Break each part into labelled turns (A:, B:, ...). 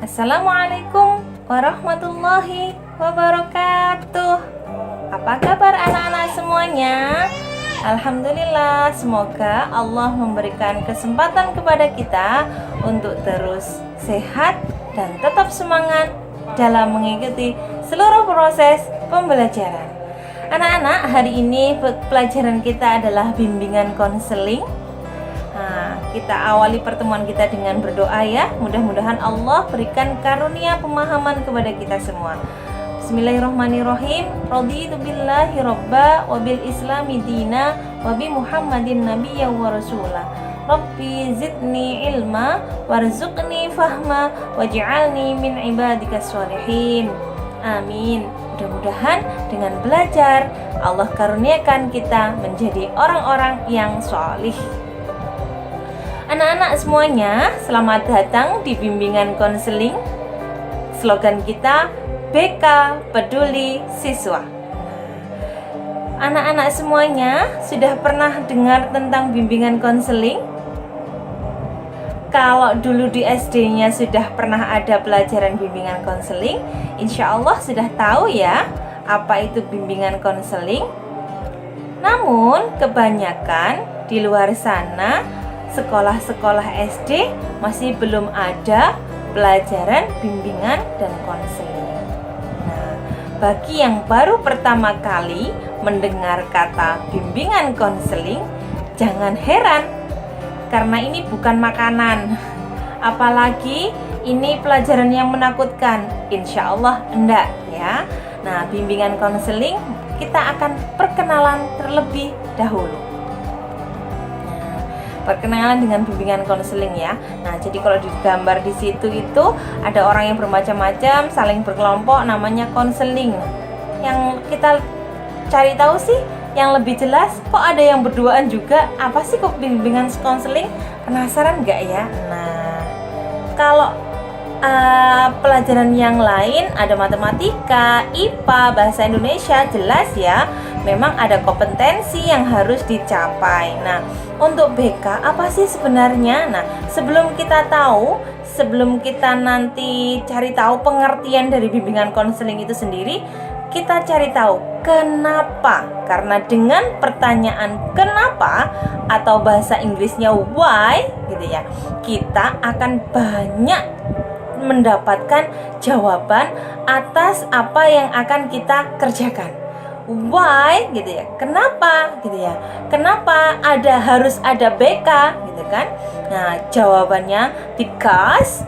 A: Assalamualaikum warahmatullahi wabarakatuh. Apa kabar anak-anak semuanya? Alhamdulillah, semoga Allah memberikan kesempatan kepada kita untuk terus sehat dan tetap semangat dalam mengikuti seluruh proses pembelajaran. Anak-anak, hari ini pelajaran kita adalah bimbingan konseling. Kita awali pertemuan kita dengan berdoa ya. Mudah-mudahan Allah berikan karunia pemahaman kepada kita semua. Bismillahirrahmanirrahim. Raditu billahi robba wa bil islami dina wa bi Muhammadin nabiyya wa rasulah. Rabbi zidni ilma warzuqni fahma waj'alni min ibadikas sholihin. Amin. Mudah-mudahan dengan belajar Allah karuniakan kita menjadi orang-orang yang sholih. Anak-anak semuanya, selamat datang di bimbingan konseling. Slogan kita, BK Peduli Siswa. Anak-anak semuanya sudah pernah dengar tentang bimbingan konseling? Kalau dulu di SD-nya sudah pernah ada pelajaran bimbingan konseling, insya Allah sudah tahu ya apa itu bimbingan konseling. Namun kebanyakan di luar sana sekolah-sekolah SD masih belum ada pelajaran bimbingan dan konseling. Nah, bagi yang baru pertama kali mendengar kata bimbingan konseling, jangan heran karena ini bukan makanan. Apalagi ini pelajaran yang menakutkan. Insya Allah enggak ya. Nah, bimbingan konseling kita akan perkenalan terlebih dahulu. Perkenalan dengan bimbingan konseling ya. Nah, jadi kalau digambar di situ itu ada orang yang bermacam-macam, saling berkelompok, namanya konseling. Yang kita cari tahu sih yang lebih jelas, kok ada yang berduaan juga? Apa sih kok bimbingan konseling? Penasaran nggak ya? Nah, kalau pelajaran yang lain ada matematika, IPA, bahasa Indonesia, jelas ya. Memang ada kompetensi yang harus dicapai. Nah, untuk BK apa sih sebenarnya? Nah, sebelum kita nanti cari tahu pengertian dari bimbingan konseling itu sendiri, kita cari tahu kenapa. Karena dengan pertanyaan kenapa atau bahasa Inggrisnya why gitu ya, kita akan banyak mendapatkan jawaban atas apa yang akan kita kerjakan. Why gitu ya, kenapa gitu ya, kenapa harus ada BK gitu kan. Nah, jawabannya because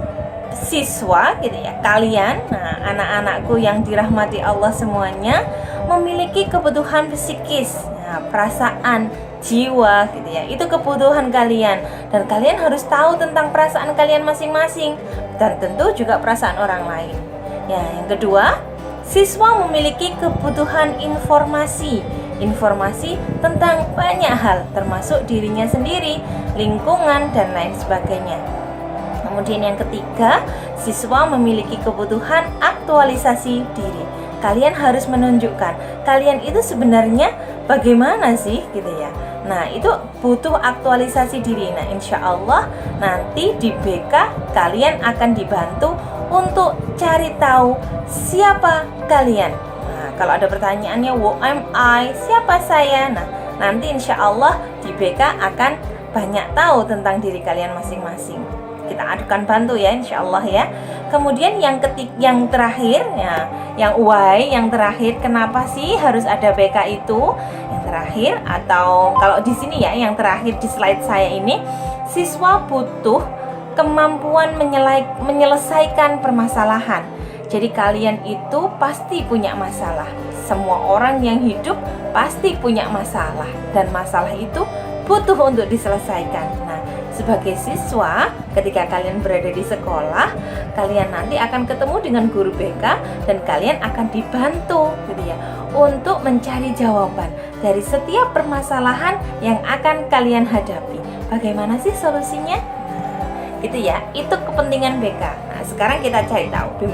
A: siswa gitu ya, kalian, nah anak-anakku yang dirahmati Allah semuanya, memiliki kebutuhan psikis, nah, perasaan, jiwa gitu ya, itu kebutuhan kalian, dan kalian harus tahu tentang perasaan kalian masing-masing dan tentu juga perasaan orang lain ya. Yang kedua, siswa memiliki kebutuhan informasi tentang banyak hal, termasuk dirinya sendiri, lingkungan, dan lain sebagainya. Kemudian yang ketiga, siswa memiliki kebutuhan aktualisasi diri. Kalian harus menunjukkan kalian itu sebenarnya bagaimana sih gitu ya. Nah, itu butuh aktualisasi diri. Nah, insya Allah nanti di BK kalian akan dibantu untuk cari tahu siapa kalian. Nah, kalau ada pertanyaannya who am I, siapa saya? Nah, nanti insya Allah di BK akan banyak tahu tentang diri kalian masing-masing. Kita akan bantu ya insya Allah ya. Kemudian yang terakhir ya, yang why, yang terakhir, kenapa sih harus ada BK itu? Yang terakhir, atau kalau di sini ya, yang terakhir di slide saya ini, siswa butuh kemampuan menyelesaikan permasalahan. Jadi kalian itu pasti punya masalah. Semua orang yang hidup pasti punya masalah, dan masalah itu butuh untuk diselesaikan. Nah, sebagai siswa, ketika kalian berada di sekolah, kalian nanti akan ketemu dengan guru BK dan kalian akan dibantu gitu ya, untuk mencari jawaban dari setiap permasalahan yang akan kalian hadapi. Bagaimana sih solusinya? Itu ya, itu kepentingan BK. Nah, sekarang kita cari tahu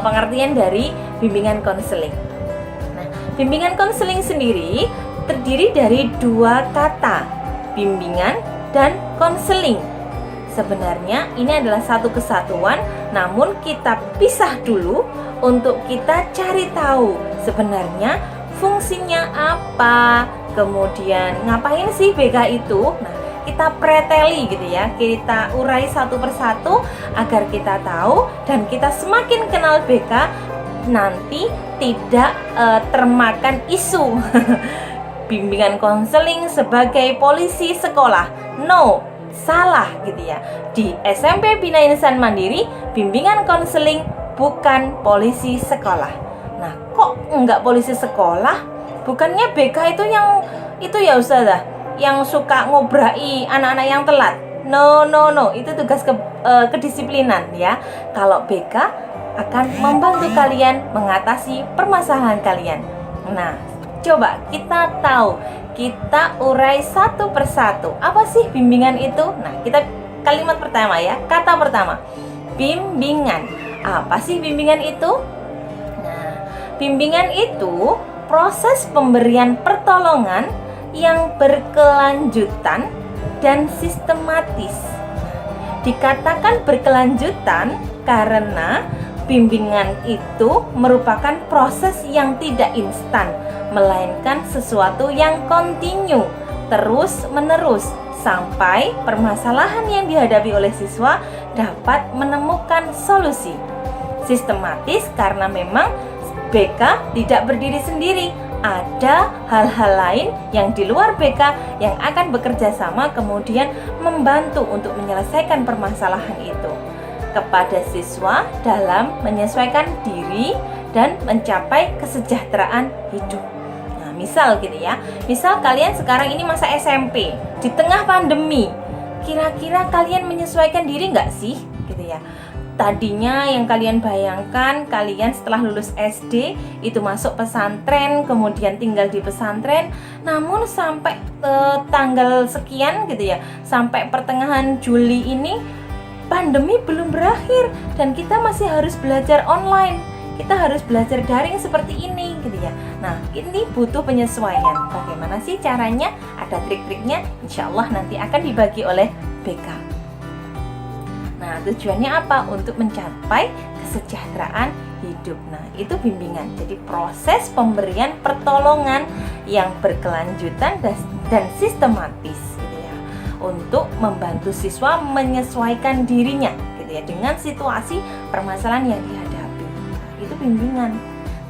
A: pengertian dari bimbingan konseling. Nah, bimbingan konseling sendiri terdiri dari dua kata, bimbingan dan konseling. Sebenarnya ini adalah satu kesatuan, namun kita pisah dulu untuk kita cari tahu sebenarnya fungsinya apa, kemudian ngapain sih BK itu. Nah, kita preteli gitu ya, kita urai satu persatu agar kita tahu dan kita semakin kenal BK, nanti tidak termakan isu bimbingan konseling sebagai polisi sekolah. No, salah gitu ya. Di SMP Bina Insan Mandiri, bimbingan konseling bukan polisi sekolah. Nah, kok enggak polisi sekolah? Bukannya BK itu ya Ustazah, yang suka ngobrai anak-anak yang telat. No, itu tugas kedisiplinan ya. Kalau BK akan membantu kalian mengatasi permasalahan kalian. Nah, coba kita tahu, kita urai satu persatu. Apa sih bimbingan itu? Nah, kita kalimat pertama ya, kata pertama, bimbingan. Apa sih bimbingan itu? Nah, bimbingan itu proses pemberian pertolongan yang berkelanjutan dan sistematis. Dikatakan berkelanjutan karena bimbingan itu merupakan proses yang tidak instan, melainkan sesuatu yang kontinu, terus-menerus, sampai permasalahan yang dihadapi oleh siswa dapat menemukan solusi. Sistematis karena memang BK tidak berdiri sendiri, ada hal-hal lain yang di luar BK yang akan bekerja sama kemudian membantu untuk menyelesaikan permasalahan itu kepada siswa dalam menyesuaikan diri dan mencapai kesejahteraan hidup. Nah, misal gitu ya, misal kalian sekarang ini masa SMP di tengah pandemi, kira-kira kalian menyesuaikan diri nggak sih gitu ya? Tadinya yang kalian bayangkan, kalian setelah lulus SD itu masuk pesantren, kemudian tinggal di pesantren, namun sampai tanggal sekian gitu ya, sampai pertengahan Juli ini pandemi belum berakhir dan kita masih harus belajar online. Kita harus belajar daring seperti ini gitu ya. Nah, ini butuh penyesuaian. Bagaimana sih caranya? Ada trik-triknya, insya Allah nanti akan dibagi oleh BK. Nah, tujuannya apa? Untuk mencapai kesejahteraan hidup. Nah, itu bimbingan. Jadi proses pemberian pertolongan yang berkelanjutan dan sistematis gitu ya, untuk membantu siswa menyesuaikan dirinya gitu ya dengan situasi permasalahan yang dihadapi. Nah, itu bimbingan.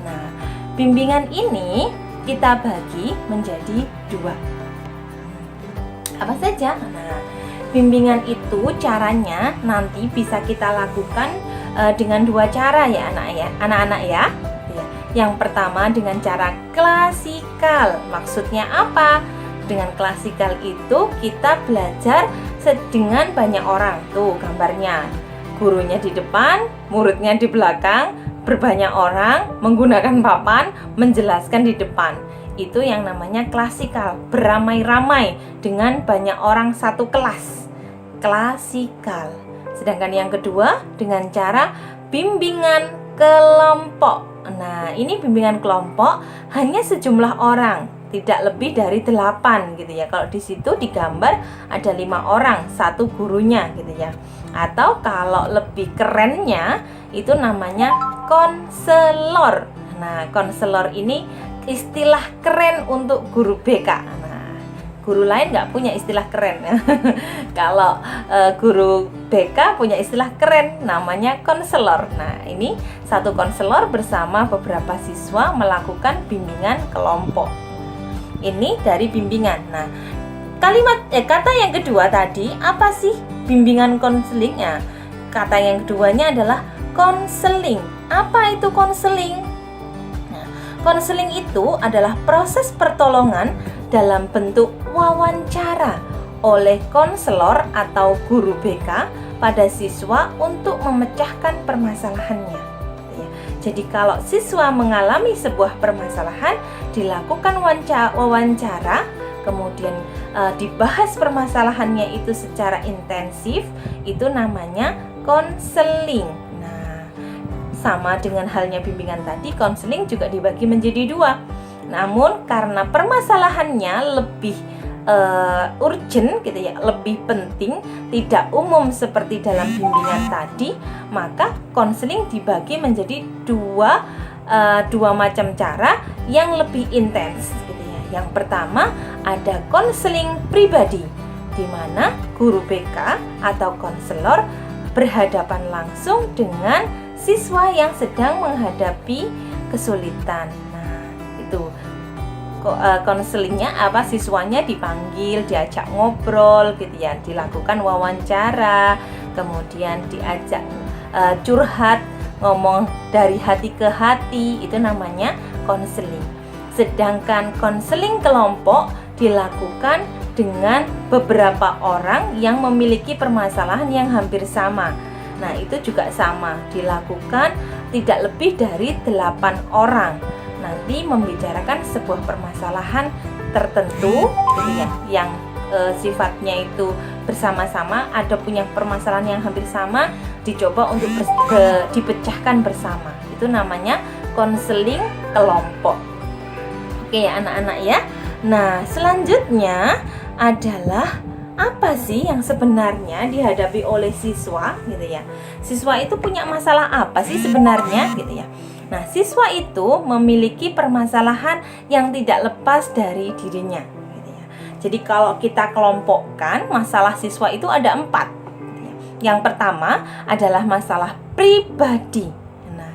A: Nah, bimbingan ini kita bagi menjadi 2. Apa saja? Nah, bimbingan itu caranya nanti bisa kita lakukan dengan 2 cara ya anak-anak ya. Yang pertama dengan cara klasikal. Maksudnya apa? Dengan klasikal itu kita belajar dengan banyak orang. Tuh gambarnya, gurunya di depan, muridnya di belakang, berbanyak orang, menggunakan papan, menjelaskan di depan. Itu yang namanya klasikal, beramai-ramai dengan banyak orang satu kelas. Klasikal. Sedangkan yang kedua dengan cara bimbingan kelompok. Nah, ini bimbingan kelompok hanya sejumlah orang, tidak lebih dari 8 gitu ya. Kalau di situ digambar ada 5 orang, satu gurunya gitu ya. Atau kalau lebih kerennya itu namanya konselor. Nah, konselor ini istilah keren untuk guru BK. Nah, guru lain nggak punya istilah keren. Kalau guru BK punya istilah keren, namanya konselor. Nah, ini satu konselor bersama beberapa siswa melakukan bimbingan kelompok. Ini dari bimbingan. Nah, kata yang kedua tadi, apa sih bimbingan konselingnya? Kata yang keduanya adalah konseling. Apa itu konseling? Nah, konseling itu adalah proses pertolongan dalam bentuk wawancara oleh konselor atau guru BK pada siswa untuk memecahkan permasalahannya. Jadi kalau siswa mengalami sebuah permasalahan, dilakukan wawancara, kemudian dibahas permasalahannya itu secara intensif, itu namanya konseling. Nah, sama dengan halnya bimbingan tadi, konseling juga dibagi menjadi 2. Namun karena permasalahannya lebih urgent gitu ya, lebih penting, tidak umum seperti dalam bimbingan tadi, maka konseling dibagi menjadi dua macam cara yang lebih intens gitu ya. Yang pertama ada konseling pribadi, di mana guru BK atau konselor berhadapan langsung dengan siswa yang sedang menghadapi kesulitan. Nah, itu konselingnya apa, siswanya dipanggil, diajak ngobrol gitu ya, dilakukan wawancara, kemudian diajak curhat, ngomong dari hati ke hati, itu namanya konseling. Sedangkan konseling kelompok dilakukan dengan beberapa orang yang memiliki permasalahan yang hampir sama. Nah, itu juga sama, dilakukan tidak lebih dari 8 orang. Nanti membicarakan sebuah permasalahan tertentu gitu ya, yang sifatnya itu bersama-sama, ada punya permasalahan yang hampir sama, dicoba untuk dipecahkan bersama. Itu namanya konseling kelompok. Oke ya anak-anak ya. Nah, selanjutnya adalah apa sih yang sebenarnya dihadapi oleh siswa gitu ya. Siswa itu punya masalah apa sih sebenarnya gitu ya. Nah, siswa itu memiliki permasalahan yang tidak lepas dari dirinya gitu ya. Jadi kalau kita kelompokkan, masalah siswa itu ada 4 gitu ya. Yang pertama adalah masalah pribadi. Nah,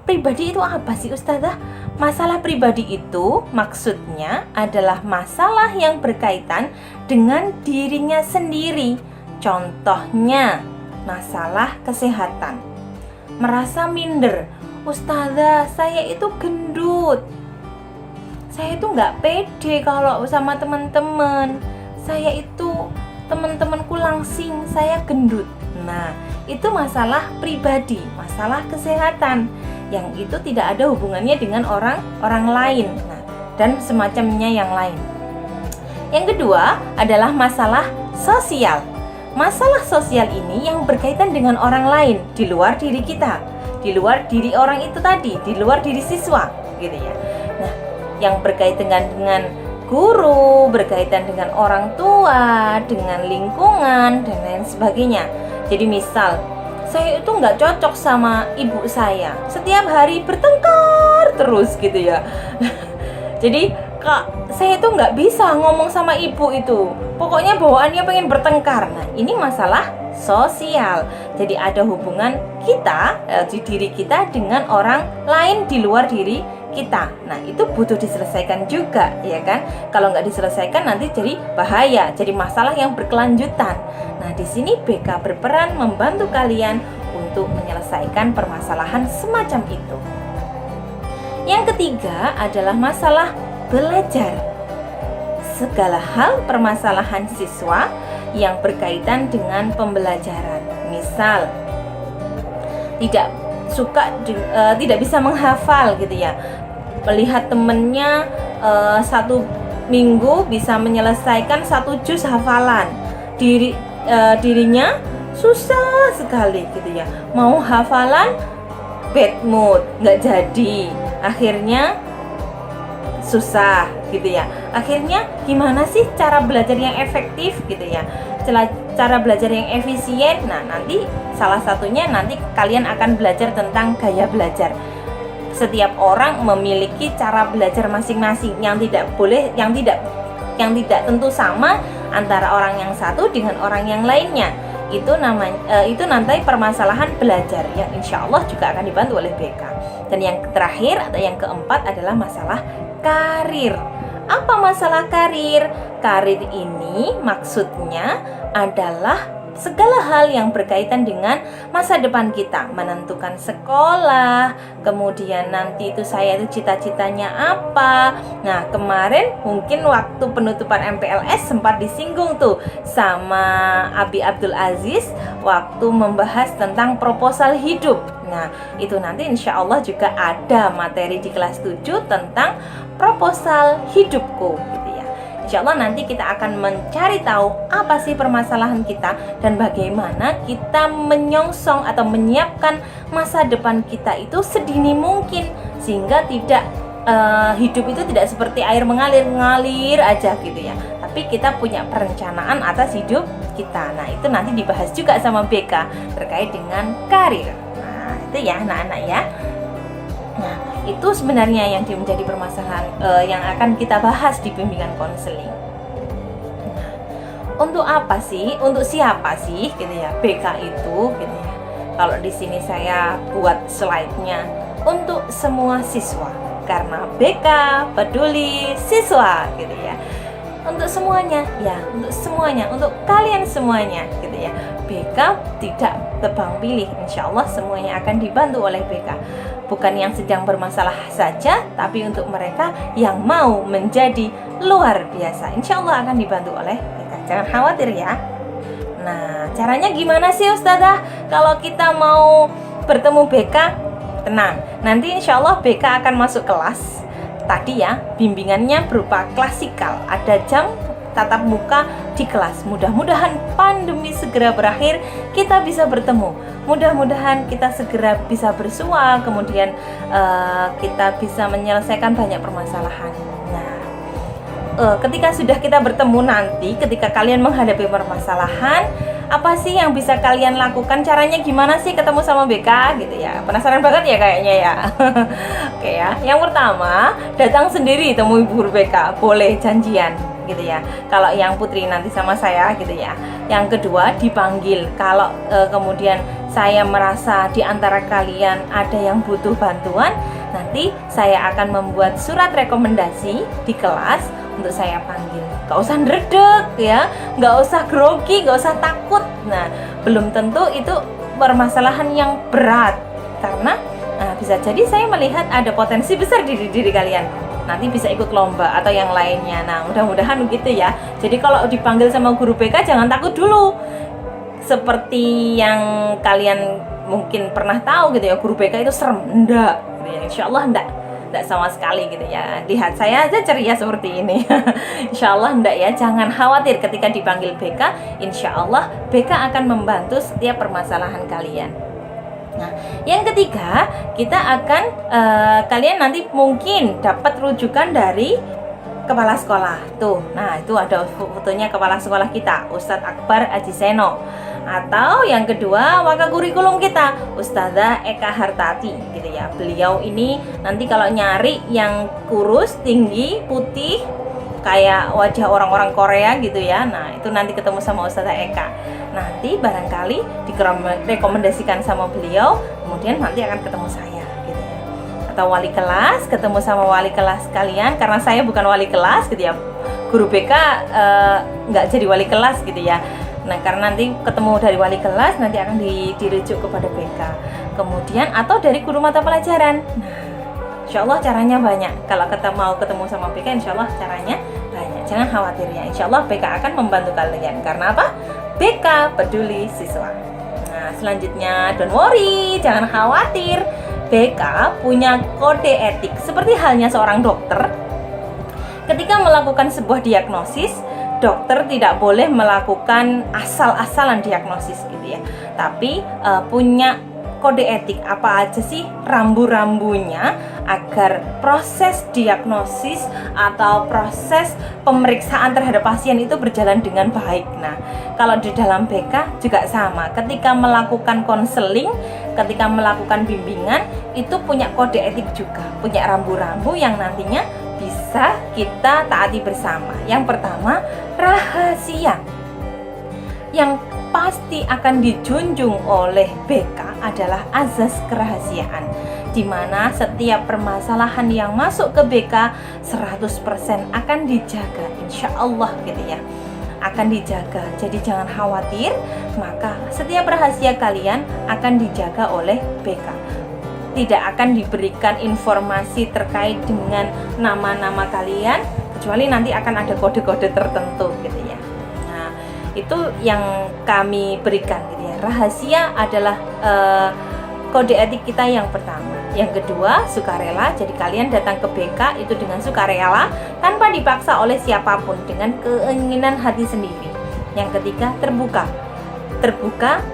A: pribadi itu apa sih Ustazah? Masalah pribadi itu maksudnya adalah masalah yang berkaitan dengan dirinya sendiri. Contohnya, masalah kesehatan. Merasa minder, Ustazah, saya itu gendut. Saya itu nggak pede kalau sama teman-teman. Saya itu, teman-temanku langsing, saya gendut. Nah, itu masalah pribadi, masalah kesehatan, yang itu tidak ada hubungannya dengan orang lain, nah, dan semacamnya yang lain. Yang kedua adalah masalah sosial. Masalah sosial ini yang berkaitan dengan orang lain di luar diri kita, di luar diri orang itu tadi, di luar diri siswa, gitu ya. Nah, yang berkaitan dengan guru, berkaitan dengan orang tua, dengan lingkungan, dan lain sebagainya. Jadi misal, saya itu nggak cocok sama ibu saya, setiap hari bertengkar terus gitu ya. Jadi kak, saya itu nggak bisa ngomong sama ibu itu, pokoknya bawaannya pengen bertengkar. Nah, ini masalah sosial. Jadi ada hubungan kita di diri kita dengan orang lain di luar diri kita. Nah, itu butuh diselesaikan juga, ya kan? Kalau nggak diselesaikan nanti jadi bahaya, jadi masalah yang berkelanjutan. Nah, di sini BK berperan membantu kalian untuk menyelesaikan permasalahan semacam itu. Yang ketiga adalah masalah belajar. Segala hal permasalahan siswa yang berkaitan dengan pembelajaran. Misal, tidak bisa menghafal gitu ya. Melihat temennya 1 minggu bisa menyelesaikan 1 juz hafalan, dirinya susah sekali gitu ya. Mau hafalan, bad mood, nggak jadi, akhirnya susah gitu ya. Akhirnya gimana sih cara belajar yang efektif gitu ya, cara belajar yang efisien? Nah, nanti salah satunya nanti kalian akan belajar tentang gaya belajar. Setiap orang memiliki cara belajar masing-masing yang tidak tentu sama antara orang yang satu dengan orang yang lainnya. Itu nanti permasalahan belajar yang insya Allah juga akan dibantu oleh BK. Dan yang terakhir atau yang keempat adalah masalah karir. Apa masalah karir? Karir ini maksudnya adalah segala hal yang berkaitan dengan masa depan kita, menentukan sekolah, kemudian nanti itu saya itu cita-citanya apa. Nah, kemarin mungkin waktu penutupan MPLS sempat disinggung tuh sama Abi Abdul Aziz waktu membahas tentang proposal hidup. Nah, itu nanti insya Allah juga ada materi di kelas 7 tentang proposal hidupku gitu ya. Insya Allah nanti kita akan mencari tahu apa sih permasalahan kita dan bagaimana kita menyongsong atau menyiapkan masa depan kita itu sedini mungkin, sehingga tidak hidup itu tidak seperti air mengalir aja gitu ya, tapi tapi kita punya perencanaan atas hidup kita. Nah, itu nanti dibahas juga sama BK terkait dengan karir. Nah, itu ya anak-anak ya. Nah, itu sebenarnya yang menjadi permasalahan yang akan kita bahas di bimbingan konseling. Nah, untuk apa sih? Untuk siapa sih gitu ya BK itu gitu ya. Kalau di sini saya buat slide-nya untuk semua siswa karena BK peduli siswa gitu ya. Untuk semuanya ya, untuk semuanya, untuk kalian semuanya gitu ya. BK tidak tebang pilih, insya Allah semuanya akan dibantu oleh BK. Bukan yang sedang bermasalah saja, tapi untuk mereka yang mau menjadi luar biasa, insya Allah akan dibantu oleh BK. Jangan khawatir ya. Nah, caranya gimana sih Ustazah? Kalau kita mau bertemu BK, tenang, nanti insya Allah BK akan masuk kelas. Tadi ya, bimbingannya berupa klasikal, ada jam tatap muka di kelas. Mudah-mudahan pandemi segera berakhir, kita bisa bertemu. Mudah-mudahan kita segera bisa bersua, kemudian kita bisa menyelesaikan banyak permasalahan. Nah, ketika sudah kita bertemu nanti, ketika kalian menghadapi permasalahan, apa sih yang bisa kalian lakukan? Caranya gimana sih ketemu sama BK gitu ya? Penasaran banget ya kayaknya ya. Oke ya. Yang pertama, datang sendiri temui guru BK, boleh janjian gitu ya. Kalau yang Putri nanti sama saya gitu ya. Yang kedua, dipanggil. Kalau kemudian saya merasa di antara kalian ada yang butuh bantuan, nanti saya akan membuat surat rekomendasi di kelas untuk saya panggil. Gak usah ndredeg ya, gak usah grogi, gak usah takut. Nah, belum tentu itu permasalahan yang berat, karena bisa jadi saya melihat ada potensi besar di diri kalian, nanti bisa ikut lomba atau yang lainnya. Nah, mudah-mudahan begitu ya. Jadi kalau dipanggil sama guru BK jangan takut dulu, seperti yang kalian mungkin pernah tahu gitu ya, guru BK itu serem. Enggak, insya Allah enggak sama sekali gitu ya. Lihat saya aja ceria seperti ini. Insya Allah enggak ya, jangan khawatir ketika dipanggil BK. Insya Allah BK akan membantu setiap permasalahan kalian. Nah, yang ketiga, kita akan kalian nanti mungkin dapat rujukan dari kepala sekolah tuh. Nah, itu ada fotonya kepala sekolah kita, Ustadz Akbar Aji Seno. Atau yang kedua, wakakurikulum kita, Ustazah Eka Hartati gitu ya. Beliau ini nanti kalau nyari yang kurus, tinggi, putih, kayak wajah orang-orang Korea gitu ya. Nah, itu nanti ketemu sama Ustazah Eka. Nanti barangkali direkomendasikan sama beliau, kemudian nanti akan ketemu saya gitu ya. Atau wali kelas, ketemu sama wali kelas kalian, karena saya bukan wali kelas gitu ya. Guru BK nggak jadi wali kelas gitu ya. Nah, karena nanti ketemu dari wali kelas, nanti akan dirujuk kepada BK. Kemudian atau dari guru mata pelajaran. Nah, insya Allah caranya banyak. Kalau kita mau ketemu sama BK, insya Allah caranya banyak. Jangan khawatir ya, insya Allah BK akan membantu kalian. Karena apa? BK peduli siswa. Nah, selanjutnya, don't worry, jangan khawatir. BK punya kode etik. Seperti halnya seorang dokter, ketika melakukan sebuah diagnosis, dokter tidak boleh melakukan asal-asalan diagnosis gitu ya. Tapi punya kode etik, apa aja sih rambu-rambunya agar proses diagnosis atau proses pemeriksaan terhadap pasien itu berjalan dengan baik. Nah, kalau di dalam BK juga sama. Ketika melakukan konseling, ketika melakukan bimbingan, itu punya kode etik juga, punya rambu-rambu yang nantinya bisa kita taati bersama. Yang pertama, rahasia. Yang pasti akan dijunjung oleh BK adalah azas kerahasiaan, di mana setiap permasalahan yang masuk ke BK 100% akan dijaga, insya Allah gitu ya, akan dijaga. Jadi jangan khawatir, maka setiap rahasia kalian akan dijaga oleh BK. Tidak akan diberikan informasi terkait dengan nama-nama kalian, kecuali nanti akan ada kode-kode tertentu gitu ya. Nah, itu yang kami berikan gitu ya. Rahasia adalah kode etik kita yang pertama. Yang kedua, sukarela. Jadi kalian datang ke BK itu dengan sukarela, tanpa dipaksa oleh siapapun, dengan keinginan hati sendiri. Yang ketiga, terbuka. Terbuka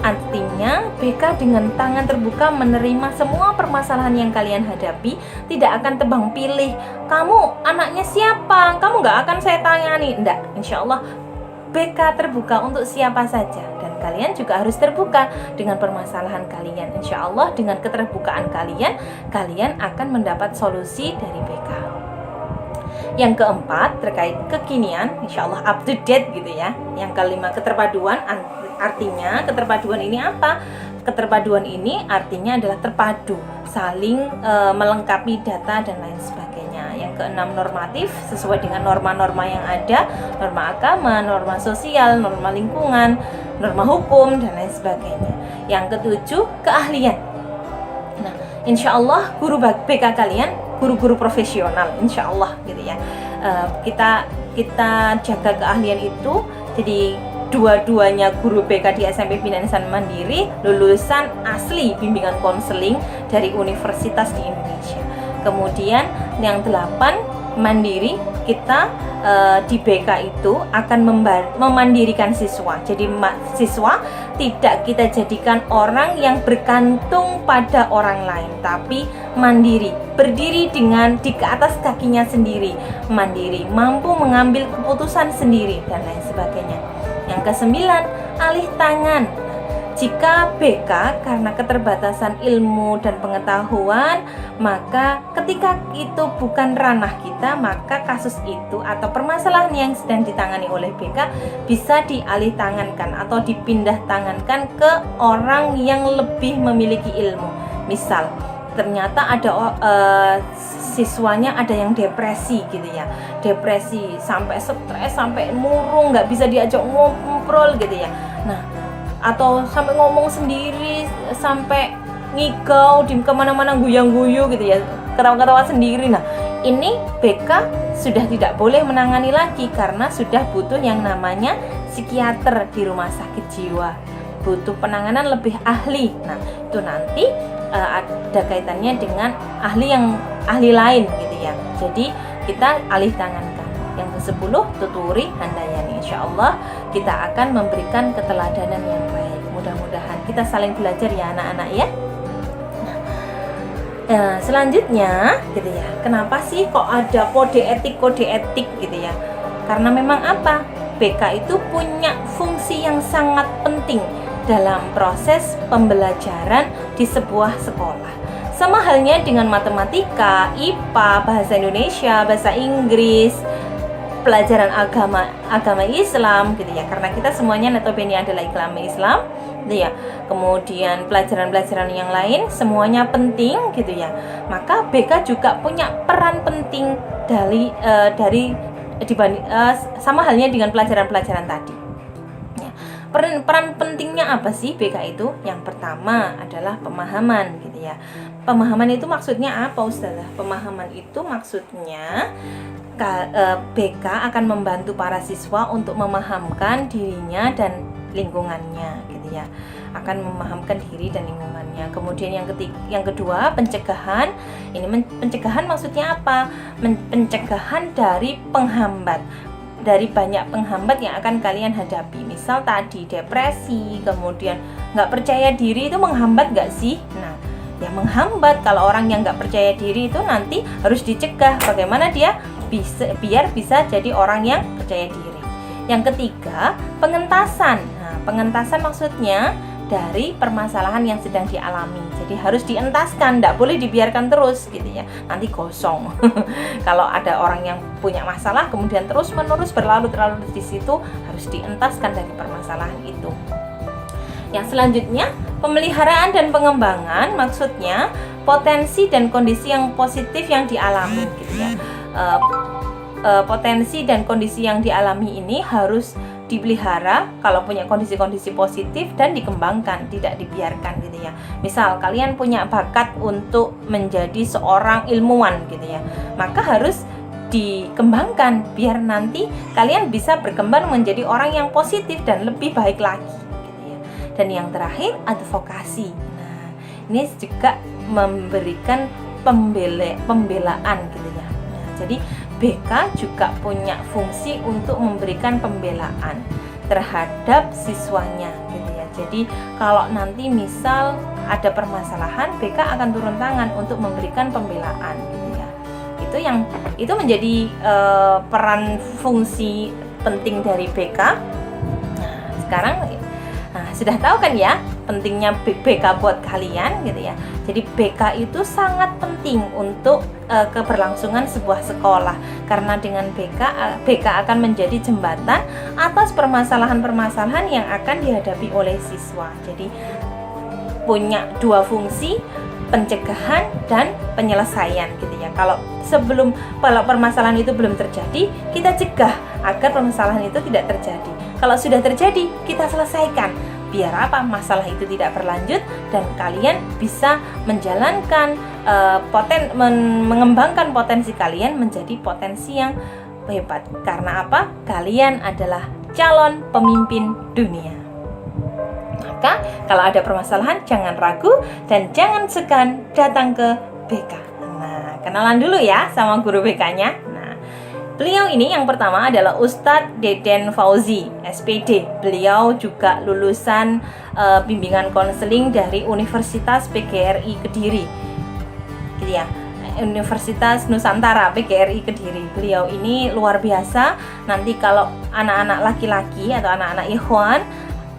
A: Artinya BK dengan tangan terbuka menerima semua permasalahan yang kalian hadapi, tidak akan tebang pilih. Kamu anaknya siapa? Kamu nggak akan saya tangani. Enggak, insya Allah BK terbuka untuk siapa saja. Dan kalian juga harus terbuka dengan permasalahan kalian. Insya Allah dengan keterbukaan kalian, kalian akan mendapat solusi dari BK. Yang keempat, terkait kekinian, insya Allah up to date gitu ya. Yang kelima, keterpaduan. Artinya keterpaduan ini apa? Keterpaduan ini artinya adalah terpadu, saling melengkapi data dan lain sebagainya. Yang keenam, normatif, sesuai dengan norma-norma yang ada, norma agama, norma sosial, norma lingkungan, norma hukum dan lain sebagainya. Yang ketujuh, keahlian. Nah, insya Allah guru BK kalian guru-guru profesional, insya Allah gitu ya. Kita jaga keahlian itu. Jadi dua-duanya guru BK di SMP Binaan Insan Mandiri lulusan asli bimbingan konseling dari universitas di Indonesia. Kemudian yang 8, mandiri. Kita di BK itu akan memandirikan siswa. Jadi siswa tidak kita jadikan orang yang bergantung pada orang lain, tapi mandiri, berdiri di ke atas kakinya sendiri, mandiri, mampu mengambil keputusan sendiri dan lain sebagainya. Yang kesembilan, alih tangan. Jika BK karena keterbatasan ilmu dan pengetahuan, maka ketika itu bukan ranah kita, maka kasus itu atau permasalahan yang sedang ditangani oleh BK bisa dialih tangankan atau dipindah tangankan ke orang yang lebih memiliki ilmu. Misal, ternyata ada siswanya ada yang depresi gitu ya, depresi sampai stres, sampai murung, nggak bisa diajak ngobrol gitu ya. Nah, atau sampai ngomong sendiri, sampai ngigau di kemana-mana, guyang-guyu gitu ya, ketawa-ketawa sendiri. Nah, ini BK sudah tidak boleh menangani lagi karena sudah butuh yang namanya psikiater di rumah sakit jiwa, butuh penanganan lebih ahli. Nah, itu nanti ada kaitannya dengan ahli lain gitu ya. Jadi kita alih tangankan. Yang ke-10, tuturi handayani. Insya Allah kita akan memberikan keteladanan yang baik. Mudah-mudahan kita saling belajar ya anak-anak ya. Nah, selanjutnya gitu ya. Kenapa sih kok ada kode etik gitu ya? Karena memang apa? BK itu punya fungsi yang sangat penting dalam proses pembelajaran di sebuah sekolah. Sama halnya dengan matematika, IPA, bahasa Indonesia, bahasa Inggris, pelajaran agama Islam gitu ya. Karena kita semuanya notabene adalah agama Islam gitu ya. Kemudian pelajaran-pelajaran yang lain semuanya penting gitu ya. Maka BK juga punya peran penting sama halnya dengan pelajaran-pelajaran tadi. Peran pentingnya apa sih BK itu? Yang pertama adalah pemahaman gitu ya. Pemahaman itu maksudnya apa, Ustazah? Pemahaman itu maksudnya BK akan membantu para siswa untuk memahamkan dirinya dan lingkungannya gitu ya. Akan memahamkan diri dan lingkungannya. Kemudian yang kedua, pencegahan. Ini pencegahan maksudnya apa? Pencegahan dari penghambat, dari banyak penghambat yang akan kalian hadapi. Misal tadi depresi, kemudian nggak percaya diri, itu menghambat nggak sih? Nah, ya menghambat. Kalau orang yang nggak percaya diri itu nanti harus dicegah. Bagaimana dia biar bisa jadi orang yang percaya diri. Yang ketiga, pengentasan. Nah, pengentasan maksudnya dari permasalahan yang sedang dialami. Jadi harus dientaskan, tidak boleh dibiarkan terus gitu ya. Nanti gosong. Kalau ada orang yang punya masalah kemudian terus-menerus berlarut-larut di situ, harus dientaskan dari permasalahan itu. Yang selanjutnya, pemeliharaan dan pengembangan, maksudnya potensi dan kondisi yang positif yang dialami gitu ya. Potensi dan kondisi yang dialami ini harus dipelihara kalau punya kondisi-kondisi positif dan dikembangkan, tidak dibiarkan gitu ya. Misal kalian punya bakat untuk menjadi seorang ilmuwan gitu ya, maka harus dikembangkan biar nanti kalian bisa berkembang menjadi orang yang positif dan lebih baik lagi gitu ya. Dan yang terakhir, advokasi. Nah, ini juga memberikan pembelaan gitu ya. Nah, jadi BK juga punya fungsi untuk memberikan pembelaan terhadap siswanya gitu ya. Jadi kalau nanti misal ada permasalahan, BK akan turun tangan untuk memberikan pembelaan gitu ya. Itu menjadi peran fungsi penting dari BK. Nah, sekarang sudah tahu kan ya pentingnya BK buat kalian gitu ya. Jadi BK itu sangat penting untuk keberlangsungan sebuah sekolah, karena dengan BK akan menjadi jembatan atas permasalahan-permasalahan yang akan dihadapi oleh siswa. Jadi punya dua fungsi, pencegahan dan penyelesaian gitu ya. Kalau permasalahan itu belum terjadi, kita cegah agar permasalahan itu tidak terjadi. Kalau sudah terjadi, kita selesaikan. Biar apa? Masalah itu tidak berlanjut dan kalian bisa menjalankan mengembangkan potensi kalian menjadi potensi yang hebat. Karena apa? Kalian adalah calon pemimpin dunia. Maka kalau ada permasalahan, jangan ragu dan jangan segan datang ke BK. Nah, kenalan dulu ya sama guru BK-nya. Nah, beliau ini yang pertama adalah Ustadz Deden Fauzi, SPD. Beliau juga lulusan bimbingan konseling dari Universitas PGRI Kediri, gitu ya. Universitas Nusantara PGRI Kediri. Beliau ini luar biasa. Nanti kalau anak-anak laki-laki atau anak-anak ikhwan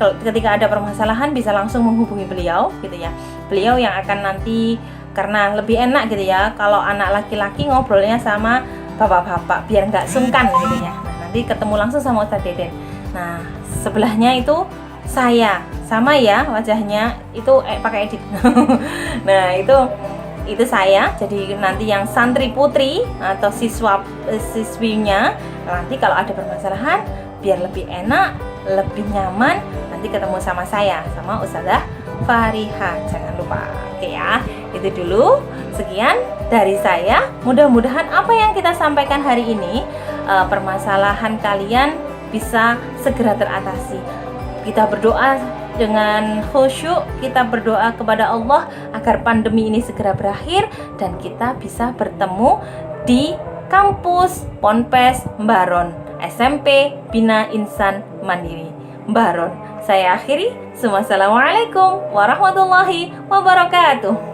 A: ketika ada permasalahan bisa langsung menghubungi beliau gitu ya. Beliau yang akan nanti, karena lebih enak gitu ya kalau anak laki-laki ngobrolnya sama bapak-bapak biar nggak sungkan gitu ya. Nah, nanti ketemu langsung sama Ustadz Deden. Nah, sebelahnya itu saya, sama ya wajahnya itu pakai edit. Nah, itu saya. Jadi nanti yang santri putri atau siswinya nanti kalau ada permasalahan biar lebih enak, lebih nyaman, nanti ketemu sama saya, sama Ustazah Fariha, jangan lupa. Oke ya, itu dulu sekian dari saya. Mudah-mudahan apa yang kita sampaikan hari ini, permasalahan kalian bisa segera teratasi. Kita berdoa dengan khusyuk, kita berdoa kepada Allah agar pandemi ini segera berakhir dan kita bisa bertemu di kampus Ponpes Mbaron, SMP Bina Insan Mandiri Mbaron. Saya akhiri. Wassalamualaikum warahmatullahi wabarakatuh.